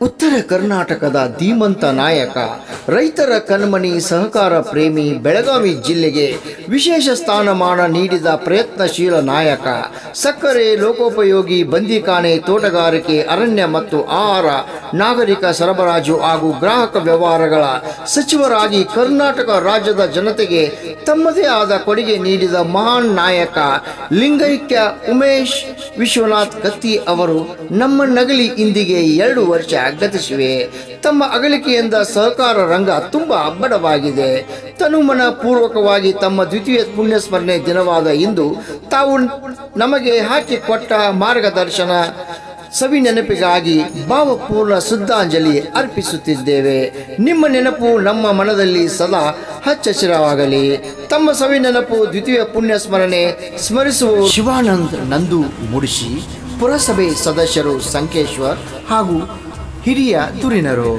ಉತ್ತರ ಕರ್ನಾಟಕದ ಧೀಮಂತ ನಾಯಕ, ರೈತರ ಕಣ್ಮಣಿ, ಸಹಕಾರ ಪ್ರೇಮಿ, ಬೆಳಗಾವಿ ಜಿಲ್ಲೆಗೆ ವಿಶೇಷ ಸ್ಥಾನಮಾನ ನೀಡಿದ ಪ್ರಯತ್ನಶೀಲ ನಾಯಕ, ಸಕ್ಕರೆ, ಲೋಕೋಪಯೋಗಿ, ಬಂದಿಖಾನೆ, ತೋಟಗಾರಿಕೆ, ಅರಣ್ಯ ಮತ್ತು ಆಹಾರ ನಾಗರಿಕ ಸರಬರಾಜು ಹಾಗೂ ಗ್ರಾಹಕ ವ್ಯವಹಾರಗಳ ಸಚಿವರಾಗಿ ಕರ್ನಾಟಕ ರಾಜ್ಯದ ಜನತೆಗೆ ತಮ್ಮದೇ ಆದ ಕೊಡುಗೆ ನೀಡಿದ ಮಹಾನ್ ನಾಯಕ ಲಿಂಗೈಕ್ಯ ಉಮೇಶ್ ವಿಶ್ವನಾಥ್ ಕತ್ತಿ ಅವರು ನಮ್ಮನ್ನಗಲಿ ಇಂದಿಗೆ 2 ವರ್ಷ ಗತಿಸಿವೆ. ತಮ್ಮ ಅಗಲಿಕೆಯಿಂದ ಸಹಕಾರ ರಂಗ ತುಂಬಾ ಬಡವಾಗಿದೆ. ತನುಮನ ಪೂರ್ವಕವಾಗಿ ತಮ್ಮ ದ್ವಿತೀಯ ಪುಣ್ಯಸ್ಮರಣೆ ದಿನವಾದ ಇಂದು ತಾವು ನಮಗೆ ಹಾಕಿಕೊಟ್ಟ ಮಾರ್ಗದರ್ಶನ ಸವಿ ನೆನಪಿಗಾಗಿ ಭಾವಪೂರ್ಣ ಶ್ರದ್ಧಾಂಜಲಿ ಅರ್ಪಿಸುತ್ತಿದ್ದೇವೆ. ನಿಮ್ಮ ನೆನಪು ನಮ್ಮ ಮನದಲ್ಲಿ ಸದಾ ಹಚ್ಚಹಸಿರವಾಗಲಿ. ತಮ್ಮ ಸವಿ ನೆನಪು ದ್ವಿತೀಯ ಪುಣ್ಯಸ್ಮರಣೆ ಸ್ಮರಿಸುವ ಶಿವಾನಂದ್ ನಂದು ಮುಡಿಸಿ, ಪುರಸಭೆ ಸದಸ್ಯರು ಸಂಕೇಶ್ವರ್ ಹಾಗೂ ಹಿರಿಯ ಧುರೀಣರು.